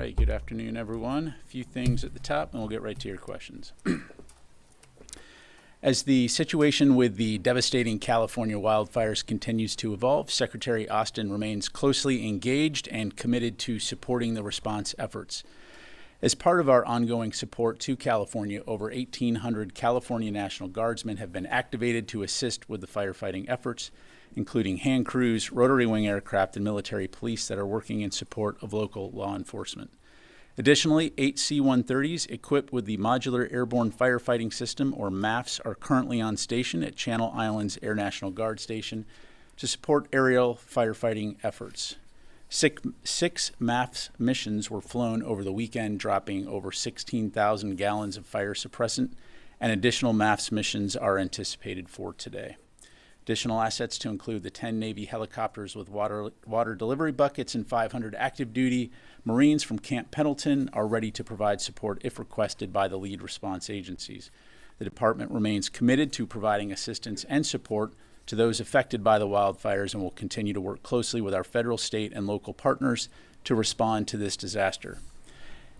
All right, good afternoon, everyone. A few things at the top, and we'll get right to your questions. As the situation with the devastating California wildfires continues to evolve, Secretary Austin remains closely engaged and committed to supporting the response efforts. As part of our ongoing support to California, over 1,800 California National Guardsmen have been activated to assist with the firefighting efforts, including hand crews, rotary wing aircraft, and military police that are working in support of local law enforcement. Additionally, 8 C-130s equipped with the Modular Airborne Firefighting System, or MAFS, are currently on station at Channel Islands Air National Guard Station to support aerial firefighting efforts. Six MAFS missions were flown over the weekend, dropping over 16,000 gallons of fire suppressant, and additional MAFS missions are anticipated for today. Additional assets to include the 10 Navy helicopters with water delivery buckets and 500 active duty Marines from Camp Pendleton are ready to provide support if requested by the lead response agencies. The department remains committed to providing assistance and support to those affected by the wildfires and will continue to work closely with our federal, state, and local partners to respond to this disaster.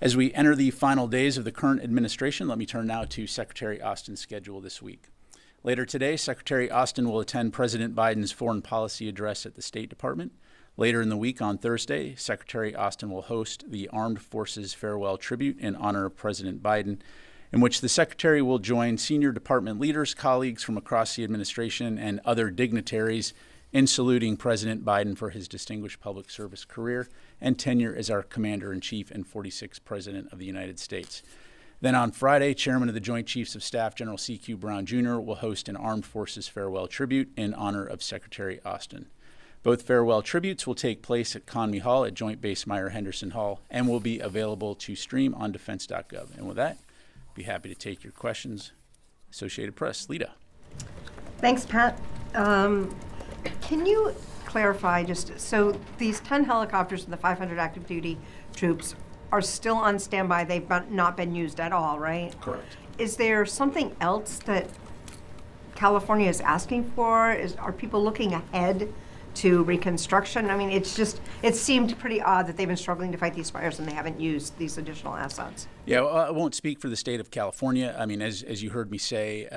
As we enter the final days of the current administration, let me turn now to Secretary Austin's schedule this week. Later today, Secretary Austin will attend President Biden's foreign policy address at the State Department. Later in the week, on Thursday, Secretary Austin will host the Armed Forces Farewell Tribute in honor of President Biden, in which the Secretary will join senior department leaders, colleagues from across the administration, and other dignitaries in saluting President Biden for his distinguished public service career and tenure as our Commander-in-Chief and 46th President of the United States. Then on Friday, Chairman of the Joint Chiefs of Staff, General C.Q. Brown Jr., will host an Armed Forces Farewell Tribute in honor of Secretary Austin. Both farewell tributes will take place at Conmy Hall at Joint Base Meyer-Henderson Hall and will be available to stream on defense.gov. And with that, be happy to take your questions. Associated Press, Lita. Thanks, Pat. Can you clarify so these 10 helicopters and the 500 active duty troops are still on standby? They've not been used at all, right? Correct. Is there something else that California is asking for? Are people looking ahead to reconstruction? I mean, it seemed pretty odd that they've been struggling to fight these fires and they haven't used these additional assets. Yeah, well, I won't speak for the state of California. I mean, as you heard me say,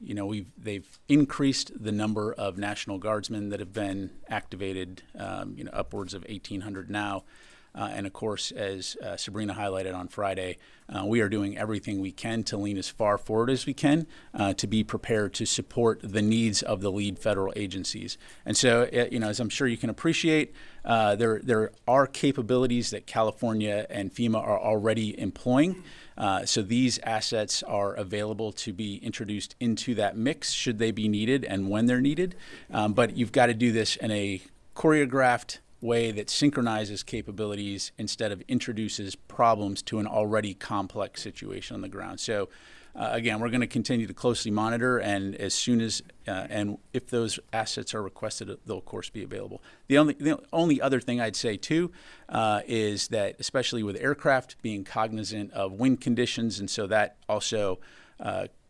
they've increased the number of National Guardsmen that have been activated, upwards of 1,800 now. And of course, as Sabrina highlighted on Friday, we are doing everything we can to lean as far forward as we can to be prepared to support the needs of the lead federal agencies. And so, as I'm sure you can appreciate, there are capabilities that California and FEMA are already employing. So these assets are available to be introduced into that mix should they be needed and when they're needed. But you've got to do this in a choreographed way that synchronizes capabilities instead of introduces problems to an already complex situation on the ground. So again, we're going to continue to closely monitor, and as soon as and if those assets are requested, they'll of course be available. The only other thing I'd say too is that, especially with aircraft, being cognizant of wind conditions, and so that also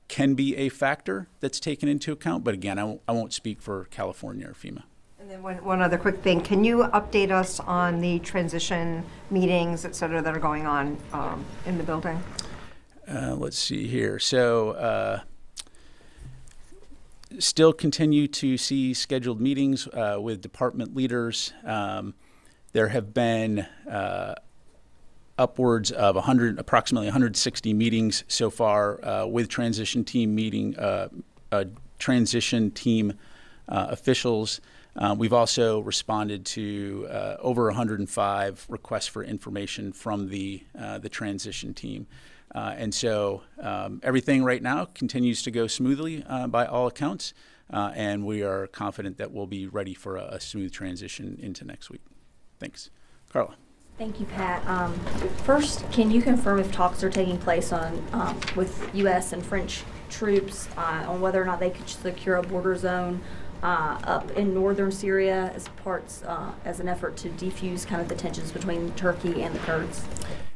can be a factor that's taken into account. But again, I won't speak for California or FEMA. And then one other quick thing. Can you update us on the transition meetings, et cetera, that are going on in the building? Let's see here. So still continue to see scheduled meetings with department leaders. There have been upwards of approximately 160 meetings so far with transition team officials. We've also responded to over 105 requests for information from the transition team. And so everything right now continues to go smoothly by all accounts, and we are confident that we'll be ready for a smooth transition into next week. Thanks. Carla. Thank you, Pat. First, can you confirm if talks are taking place with U.S. and French troops on whether or not they could secure a border zone up in northern Syria as an effort to defuse kind of the tensions between Turkey and the Kurds?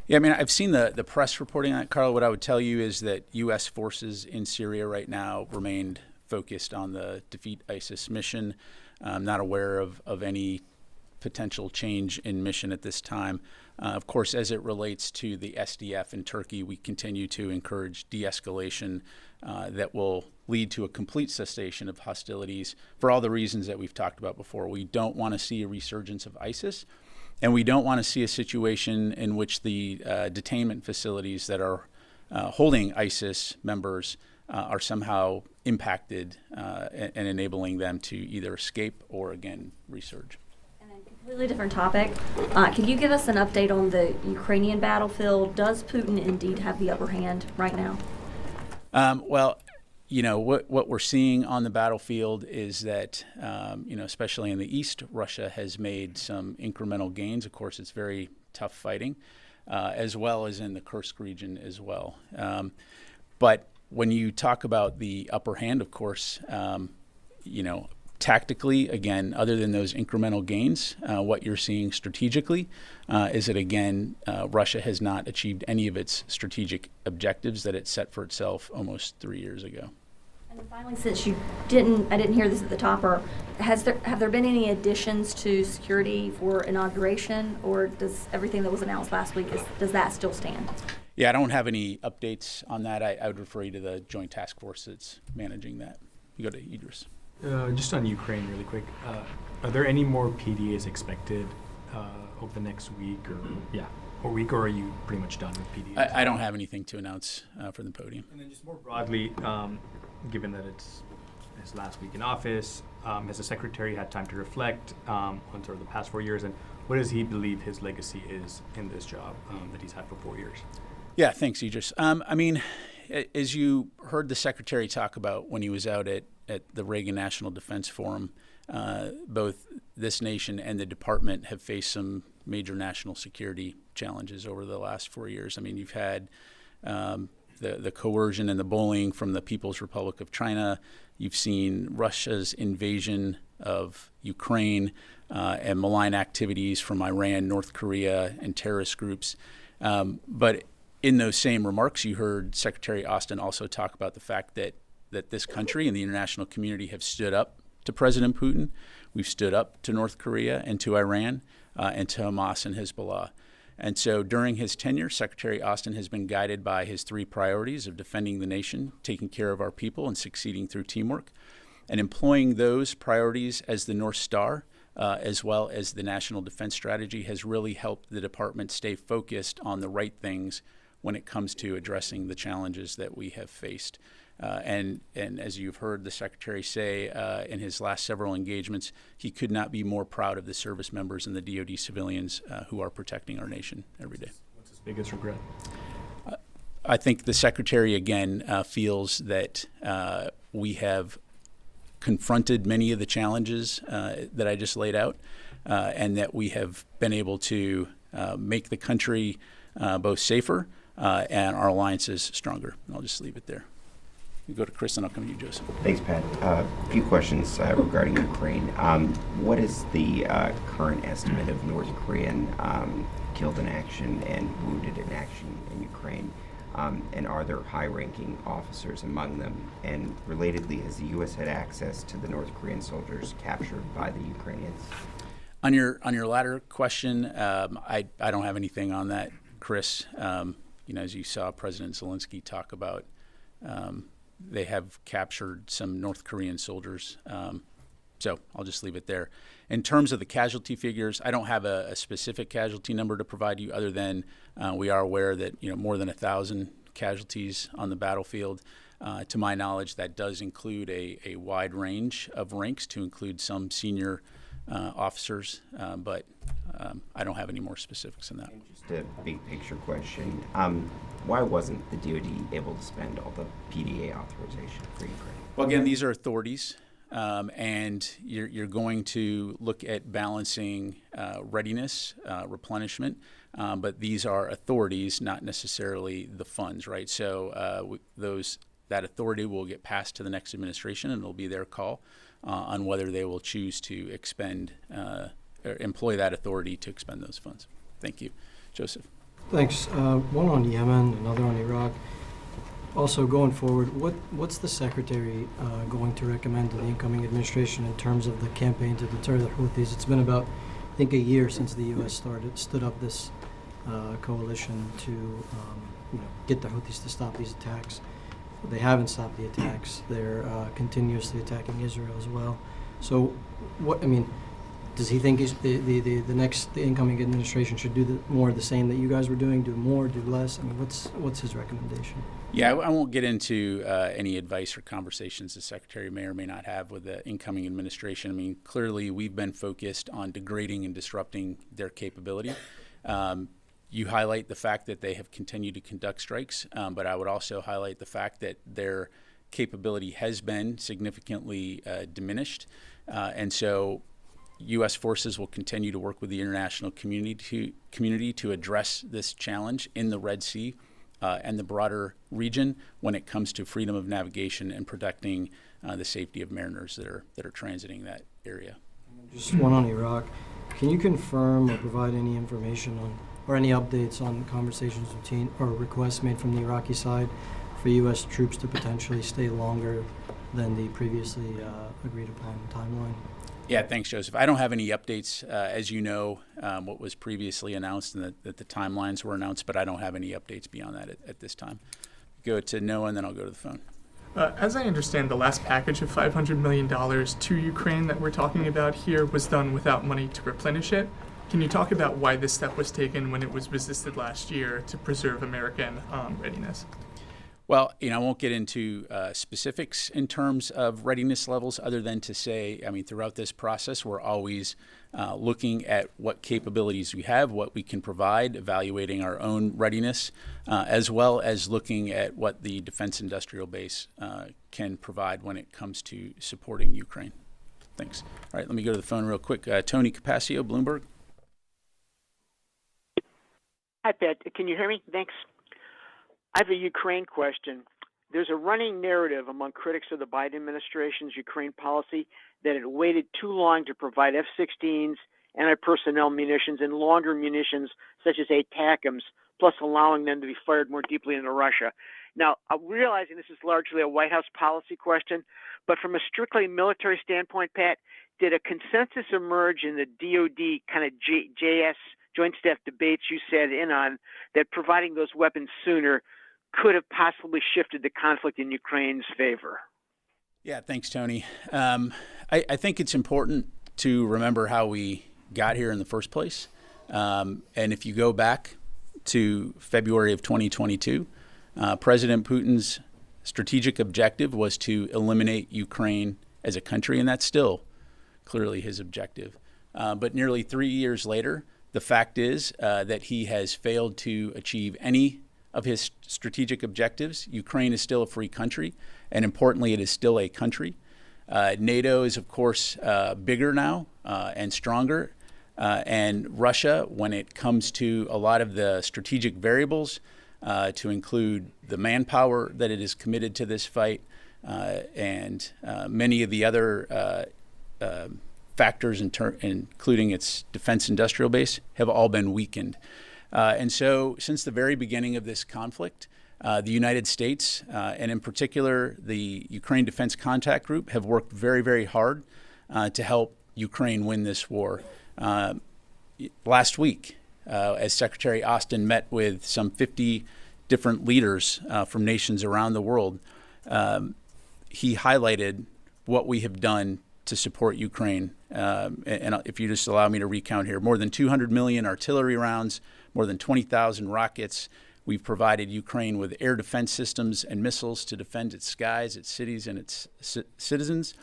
Yeah, I mean, I've seen the press reporting on it, Carla. What I would tell you is that U.S. forces in Syria right now remained focused on the Defeat ISIS mission. I'm not aware of any potential change in mission at this time. Of course, as it relates to the SDF in Turkey, we continue to encourage de-escalation that will lead to a complete cessation of hostilities for all the reasons that we've talked about before. We don't want to see a resurgence of ISIS, and we don't want to see a situation in which the detainment facilities that are holding ISIS members are somehow impacted and enabling them to either escape or, again, resurge. Completely different topic. Can you give us an update on the Ukrainian battlefield? Does Putin indeed have the upper hand right now? Well, what we're seeing on the battlefield is that, especially in the east, Russia has made some incremental gains. Of course, it's very tough fighting, as well as in the Kursk region as well. But when you talk about the upper hand, of course, tactically, again, other than those incremental gains, what you're seeing strategically is that, again, Russia has not achieved any of its strategic objectives that it set for itself almost 3 years ago. And then finally, since I didn't hear this at the top, have there been any additions to security for inauguration, or does everything that was announced last week, does that still stand? Yeah, I don't have any updates on that. I would refer you to the joint task force that's managing that. You go to Idris. Just on Ukraine really quick, are there any more PDAs expected over the next week or are you pretty much done with PDAs? I don't have anything to announce from the podium. And then just more broadly, given that it's his last week in office, has the secretary had time to reflect on sort of the past 4 years, and what does he believe his legacy is in this job that he's had for 4 years? Yeah, thanks, Idris. As you heard the secretary talk about when he was out at the Reagan National Defense Forum, both this nation and the department have faced some major national security challenges over the last 4 years. I mean, you've had the coercion and the bullying from the People's Republic of China. You've seen Russia's invasion of Ukraine and malign activities from Iran, North Korea, and terrorist groups. But in those same remarks, you heard Secretary Austin also talk about the fact that this country and the international community have stood up to President Putin. We've stood up to North Korea and to Iran and to Hamas and Hezbollah. And so during his tenure, Secretary Austin has been guided by his 3 priorities of defending the nation, taking care of our people, and succeeding through teamwork. And employing those priorities as the North Star, as well as the National Defense Strategy, has really helped the department stay focused on the right things when it comes to addressing the challenges that we have faced. And as you've heard the Secretary say in his last several engagements, he could not be more proud of the service members and the DoD civilians who are protecting our nation every day. What's his biggest regret? I think the Secretary, again, feels that we have confronted many of the challenges that I just laid out, and that we have been able to make the country both safer and our alliances stronger. And I'll just leave it there. You go to Chris, and I'll come to you, Joseph. Thanks, Pat. A few questions regarding Ukraine. What is the current estimate of North Korean killed in action and wounded in action in Ukraine? And are there high-ranking officers among them? And relatedly, has the U.S. had access to the North Korean soldiers captured by the Ukrainians? On your latter question, I don't have anything on that, Chris. As you saw President Zelensky talk about, they have captured some North Korean soldiers. So I'll just leave it there. In terms of the casualty figures, I don't have a specific casualty number to provide you, other than we are aware that more than 1,000 casualties on the battlefield. To my knowledge, that does include a wide range of ranks, to include some senior officers, but I don't have any more specifics than that. And just a big picture question. Why wasn't the DoD able to spend all the PDA authorization for Ukraine? Well, again, these are authorities, and you're going to look at balancing readiness, replenishment, but these are authorities, not necessarily the funds, right? So that authority will get passed to the next administration, and it'll be their call on whether they will choose to or employ that authority to expend those funds. Thank you. Joseph. Thanks. One on Yemen, another on Iraq. Also, going forward, what's the Secretary going to recommend to the incoming administration in terms of the campaign to deter the Houthis? It's been about, I think, a year since the U.S. stood up this coalition to get the Houthis to stop these attacks. They haven't stopped the attacks. They're continuously attacking Israel as well. So, does he think the incoming administration should do more of the same that you guys were doing, do more, do less? What's his recommendation? Yeah, I won't get into any advice or conversations the Secretary may or may not have with the incoming administration. Clearly we've been focused on degrading and disrupting their capability. You highlight the fact that they have continued to conduct strikes, but I would also highlight the fact that their capability has been significantly diminished. And so U.S. forces will continue to work with the international community to address this challenge in the Red Sea and the broader region when it comes to freedom of navigation and protecting the safety of mariners that are transiting that area. Just one on Iraq. Can you confirm or provide any information on or any updates on conversations or requests made from the Iraqi side for U.S. troops to potentially stay longer than the previously agreed upon timeline? Yeah, thanks, Joseph. I don't have any updates. As you know, what was previously announced and that the timelines were announced, but I don't have any updates beyond that at this time. Go to Noah, and then I'll go to the phone. As I understand, the last package of $500 million to Ukraine that we're talking about here was done without money to replenish it. Can you talk about why this step was taken when it was resisted last year to preserve American readiness? Well, I won't get into specifics in terms of readiness levels other than to say, throughout this process, we're always looking at what capabilities we have, what we can provide, evaluating our own readiness, as well as looking at what the defense industrial base can provide when it comes to supporting Ukraine. Thanks. All right, let me go to the phone real quick. Tony Capaccio, Bloomberg. Hi, Pat. Can you hear me? Thanks. I have a Ukraine question. There's a running narrative among critics of the Biden administration's Ukraine policy that it waited too long to provide F-16s, anti-personnel munitions, and longer munitions such as ATACMS, plus allowing them to be fired more deeply into Russia. Now, I'm realizing this is largely a White House policy question, but from a strictly military standpoint, Pat, did a consensus emerge in the DOD kind of JS Joint Staff debates you sat in on that providing those weapons sooner could have possibly shifted the conflict in Ukraine's favor? Yeah, thanks, Tony. I think it's important to remember how we got here in the first place. And if you go back to February of 2022, President Putin's strategic objective was to eliminate Ukraine as a country, and that's still clearly his objective. But nearly 3 years later, the fact is that he has failed to achieve any of his strategic objectives. Ukraine is still a free country, and importantly, it is still a country. NATO is, of course, bigger now and stronger. And Russia, when it comes to a lot of the strategic variables, to include the manpower that it is committed to this fight and many of the other factors, including its defense industrial base, have all been weakened. And so since the very beginning of this conflict, the United States, and in particular the Ukraine Defense Contact Group, have worked very, very hard to help Ukraine win this war. Last week, as Secretary Austin met with some 50 different leaders from nations around the world, he highlighted what we have done to support Ukraine. And if you just allow me to recount here, more than 200 million artillery rounds, more than 20,000 rockets. We've provided Ukraine with air defense systems and missiles to defend its skies, its cities, and its citizens.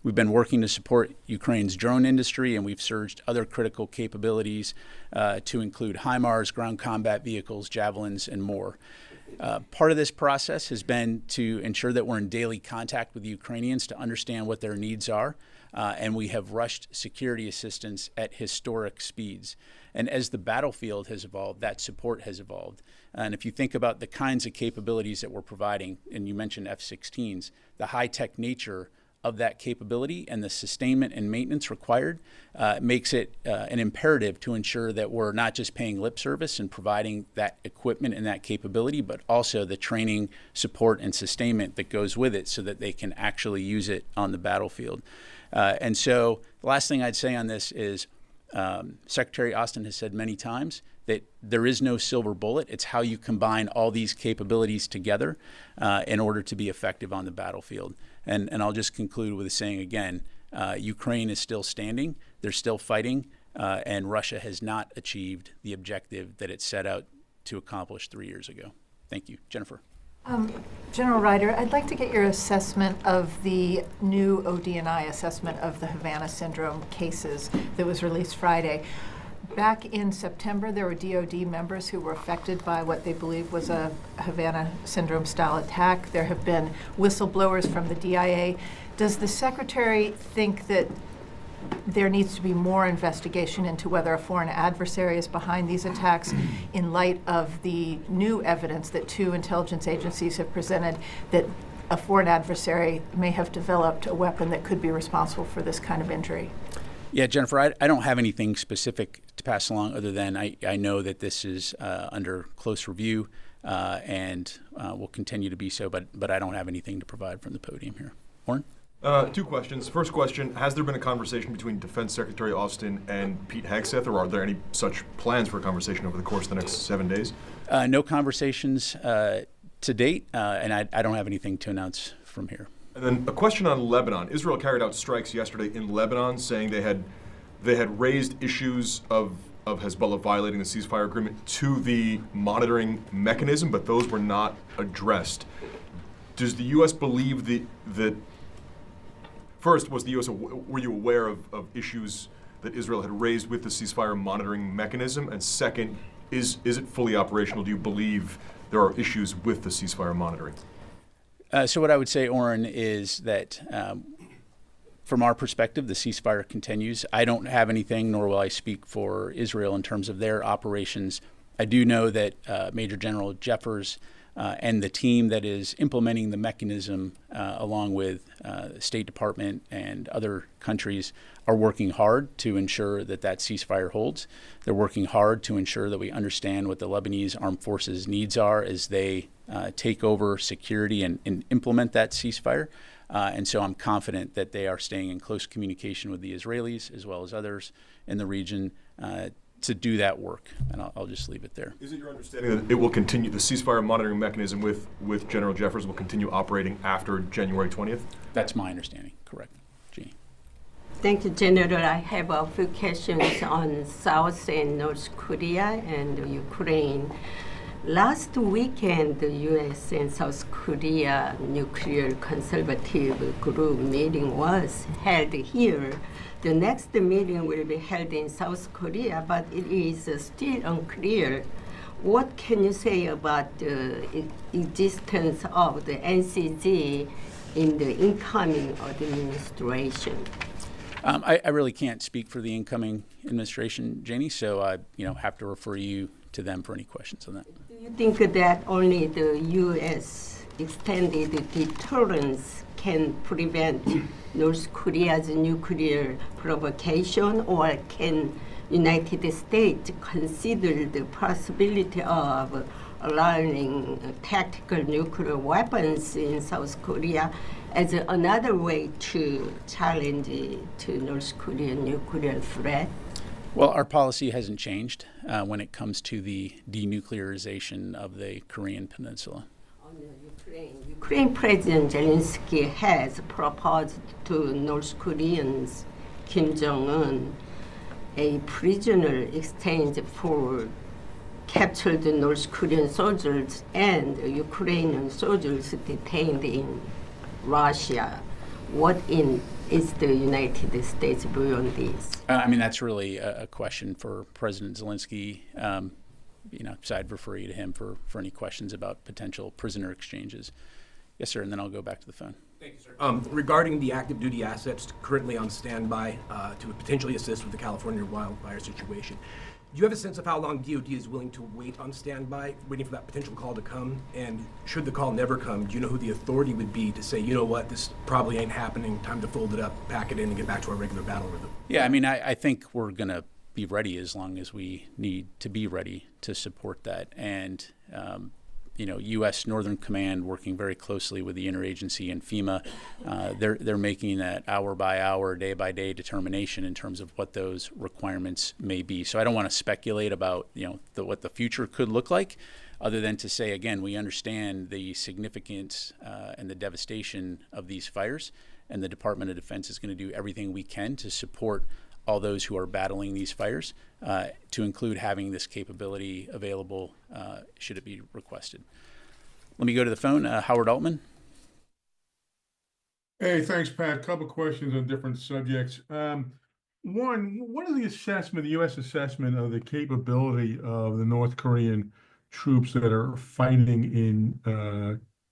We've been working to support Ukraine's drone industry, and we've surged other critical capabilities to include HIMARS, ground combat vehicles, javelins, and more. Part of this process has been to ensure that we're in daily contact with the Ukrainians to understand what their needs are, and we have rushed security assistance at historic speeds. And as the battlefield has evolved, that support has evolved. And if you think about the kinds of capabilities that we're providing, and you mentioned F-16s, the high-tech nature of that capability and the sustainment and maintenance required makes it an imperative to ensure that we're not just paying lip service and providing that equipment and that capability, but also the training, support, and sustainment that goes with it so that they can actually use it on the battlefield. And so the last thing I'd say on this is Secretary Austin has said many times that there is no silver bullet. It's how you combine all these capabilities together in order to be effective on the battlefield. And I'll just conclude with saying again, Ukraine is still standing. They're still fighting. And Russia has not achieved the objective that it set out to accomplish 3 years ago. Thank you. Jennifer. General Ryder, I'd like to get your assessment of the new OD&I assessment of the Havana syndrome cases that was released Friday. Back in September, there were DOD members who were affected by what they believe was a Havana syndrome-style attack. There have been whistleblowers from the DIA. Does the Secretary think that there needs to be more investigation into whether a foreign adversary is behind these attacks in light of the new evidence that 2 intelligence agencies have presented that a foreign adversary may have developed a weapon that could be responsible for this kind of injury? Yeah, Jennifer, I don't have anything specific to pass along other than I know that this is under close review and will continue to be so, but I don't have anything to provide from the podium here. Warren? 2 questions. First question, has there been a conversation between Defense Secretary Austin and Pete Hegseth, or are there any such plans for a conversation over the course of the next 7 days? No conversations to date, and I don't have anything to announce from here. And then a question on Lebanon. Israel carried out strikes yesterday in Lebanon, saying they had raised issues of Hezbollah violating the ceasefire agreement to the monitoring mechanism, but those were not addressed. Does the U.S. believe that first, were you aware of issues that Israel had raised with the ceasefire monitoring mechanism? And second, is it fully operational? Do you believe there are issues with the ceasefire monitoring? So what I would say, Oren, is that from our perspective, the ceasefire continues. I don't have anything, nor will I speak for Israel in terms of their operations. I do know that Major General Jeffers and the team that is implementing the mechanism, along with the State Department and other countries, are working hard to ensure that ceasefire holds. They're working hard to ensure that we understand what the Lebanese armed forces' needs are as they take over security and implement that ceasefire. And so I'm confident that they are staying in close communication with the Israelis as well as others in the region to do that work. And I'll just leave it there. Is it your understanding that it will continue, the ceasefire monitoring mechanism with General Jeffers will continue operating after January 20th? That's my understanding. Correct. Jeannie. Thank you, General. I have a few questions on South and North Korea and Ukraine. Last weekend, the U.S. and South Korea nuclear consultative group meeting was held here. The next meeting will be held in South Korea, but it is still unclear. What can you say about the existence of the NCG in the incoming administration? I really can't speak for the incoming administration, Janie, so I have to refer you to them for any questions on that. Do you think that only the U.S. extended deterrence can prevent North Korea's nuclear provocation, or can United States consider the possibility of allowing tactical nuclear weapons in South Korea as another way to challenge to North Korean nuclear threat? Well, our policy hasn't changed when it comes to the denuclearization of the Korean Peninsula. On Ukraine President Zelensky has proposed to North Koreans Kim Jong-un a prisoner exchange for captured North Korean soldiers and Ukrainian soldiers detained in Russia. What is the United States view on this? That's really a question for President Zelensky. So I'd refer you to him for any questions about potential prisoner exchanges. Yes, sir, and then I'll go back to the phone. Thank you, sir. Regarding the active duty assets currently on standby to potentially assist with the California wildfire situation, do you have a sense of how long DOD is willing to wait on standby, waiting for that potential call to come? And should the call never come, do you know who the authority would be to say, you know what, this probably ain't happening, time to fold it up, pack it in, and get back to our regular battle rhythm? Yeah, I think we're going to be ready as long as we need to be ready to support that. And U.S. Northern Command working very closely with the interagency and FEMA. They're making that hour by hour, day by day determination in terms of what those requirements may be. So I don't want to speculate about what the future could look like, other than to say, again, we understand the significance and the devastation of these fires, and the Department of Defense is going to do everything we can to support all those who are battling these fires, to include having this capability available should it be requested. Let me go to the phone. Howard Altman. Hey, thanks, Pat. Couple questions on different subjects. One, what is the U.S. assessment of the capability of the North Korean troops that are fighting in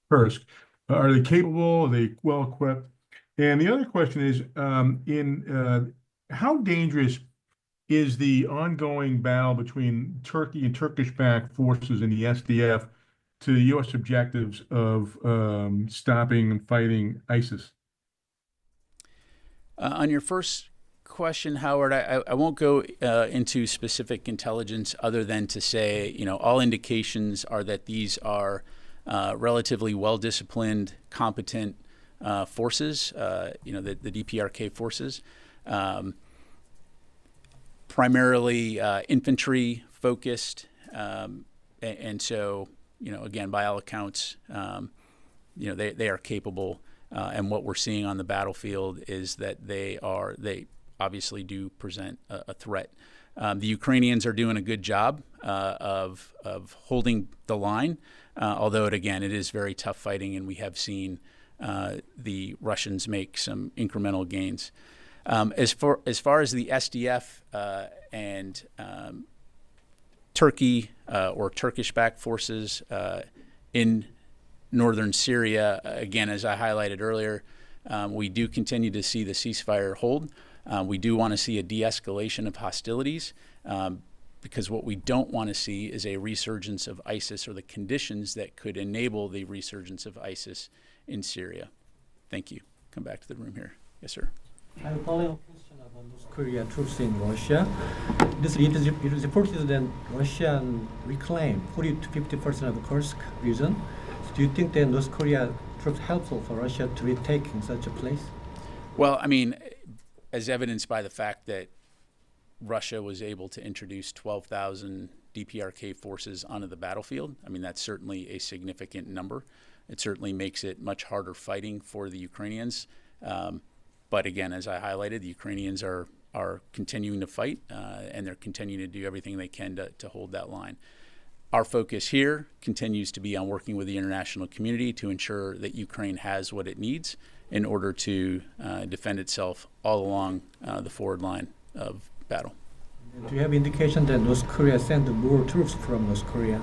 Kursk? Are they capable? Are they well equipped? And the other question is, how dangerous is the ongoing battle between Turkey and Turkish-backed forces in the SDF to the U.S. objectives of stopping and fighting ISIS? On your first question, Howard, I won't go into specific intelligence other than to say, all indications are that these are relatively well-disciplined, competent forces, the DPRK forces. Primarily infantry focused, and so again, by all accounts, they are capable. And what we're seeing on the battlefield is that they obviously do present a threat. The Ukrainians are doing a good job of holding the line, although it is very tough fighting, and we have seen the Russians make some incremental gains. As far as the SDF and Turkey or Turkish-backed forces in northern Syria, again, as I highlighted earlier, we do continue to see the ceasefire hold. We do want to see a de-escalation of hostilities, because what we don't want to see is a resurgence of ISIS or the conditions that could enable the resurgence of ISIS in Syria. Thank you. Come back to the room here. Yes, sir. I have a follow-up question about North Korea troops in Russia. It is reported that Russia reclaimed 40 to 50% of the Kursk region. So do you think that North Korea troops helpful for Russia to retake in such a place? Well, as evidenced by the fact that Russia was able to introduce 12,000 DPRK forces onto the battlefield, that's certainly a significant number. It certainly makes it much harder fighting for the Ukrainians. But again, as I highlighted, the Ukrainians are continuing to fight, and they're continuing to do everything they can to hold that line. Our focus here continues to be on working with the international community to ensure that Ukraine has what it needs in order to defend itself all along the forward line of battle. Do you have indication that North Korea sent more troops from North Korea?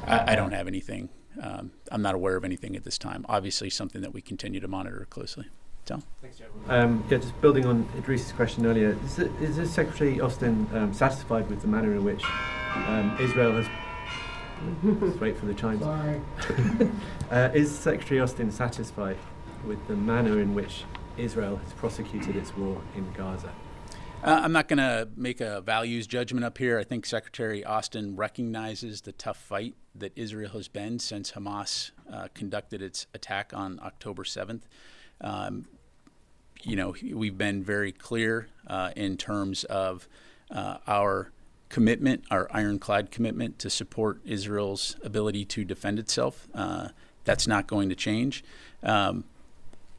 I don't have anything. I'm not aware of anything at this time. Obviously, something that we continue to monitor closely. Tom? Thanks, Joe. Just building on Idris's question earlier, is Secretary Austin satisfied with the manner in which Israel has... Let's wait for the chimes. Sorry. Is Secretary Austin satisfied with the manner in which Israel has prosecuted its war in Gaza? I'm not going to make a values judgment up here. I think Secretary Austin recognizes the tough fight that Israel has been since Hamas conducted its attack on October 7th. We've been very clear in terms of our commitment, our ironclad commitment to support Israel's ability to defend itself. That's not going to change.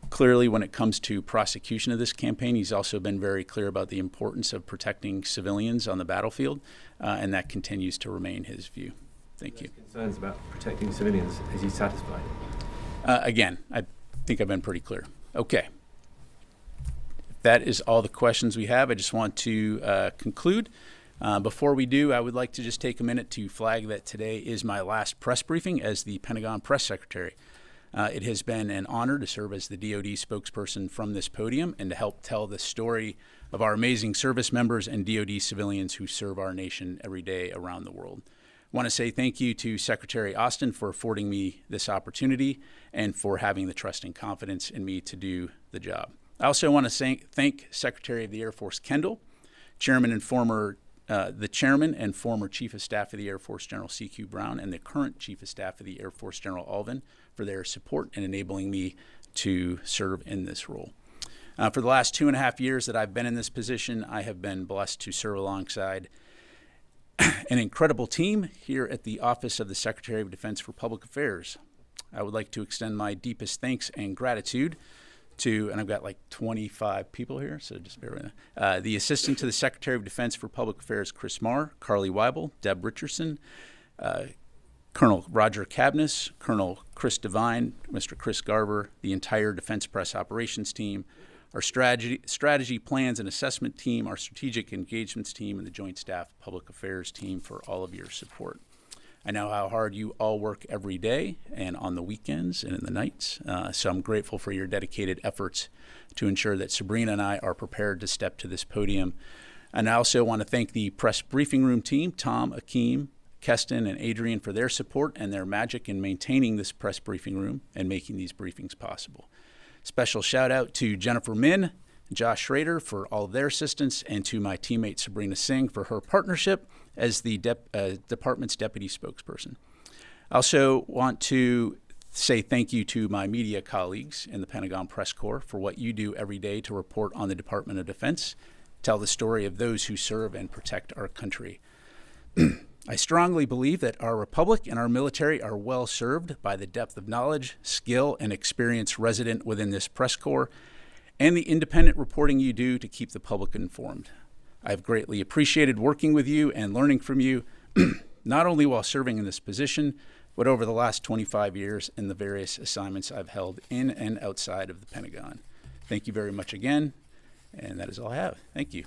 Clearly, when it comes to prosecution of this campaign, he's also been very clear about the importance of protecting civilians on the battlefield, and that continues to remain his view. Thank you. Concerns about protecting civilians. Is he satisfied? Again, I think I've been pretty clear. Okay. That is all the questions we have. I just want to conclude. Before we do, I would like to just take a minute to flag that today is my last press briefing as the Pentagon Press Secretary. It has been an honor to serve as the DoD spokesperson from this podium and to help tell the story of our amazing service members and DoD civilians who serve our nation every day around the world. I want to say thank you to Secretary Austin for affording me this opportunity and for having the trust and confidence in me to do the job. I also want to thank Secretary of the Air Force Kendall, Chairman and former the chairman and former Chief of Staff of the Air Force General C.Q. Brown and the current Chief of Staff of the Air Force General Alvin for their support in enabling me to serve in this role. For the last 2.5 years that I've been in this position, I have been blessed to serve alongside an incredible team here at the Office of the Secretary of Defense for Public Affairs. I would like to extend my deepest thanks and gratitude to, and I've got like 25 people here, so just bear with me. The Assistant to the Secretary of Defense for Public Affairs, Chris Marr, Carly Weibel, Deb Richardson, Colonel Roger Cabness, Colonel Chris Devine, Mr. Chris Garver, the entire Defense Press Operations team, our strategy plans and assessment team, our strategic engagements team, and the Joint Staff Public Affairs team for all of your support. I know how hard you all work every day and on the weekends and in the nights, so I'm grateful for your dedicated efforts to ensure that Sabrina and I are prepared to step to this podium. And I also want to thank the press briefing room team, Tom, Akeem, Keston, and Adrian for their support and their magic in maintaining this press briefing room and making these briefings possible. Special shout out to Jennifer Min and Josh Schrader for all of their assistance, and to my teammate Sabrina Singh for her partnership as the department's deputy spokesperson. I also want to say thank you to my media colleagues in the Pentagon Press Corps for what you do every day to report on the Department of Defense, tell the story of those who serve and protect our country. I strongly believe that our republic and our military are well served by the depth of knowledge, skill, and experience resident within this press corps and the independent reporting you do to keep the public informed. I've greatly appreciated working with you and learning from you, not only while serving in this position, but over the last 25 years in the various assignments I've held in and outside of the Pentagon. Thank you very much again, and that is all I have. Thank you.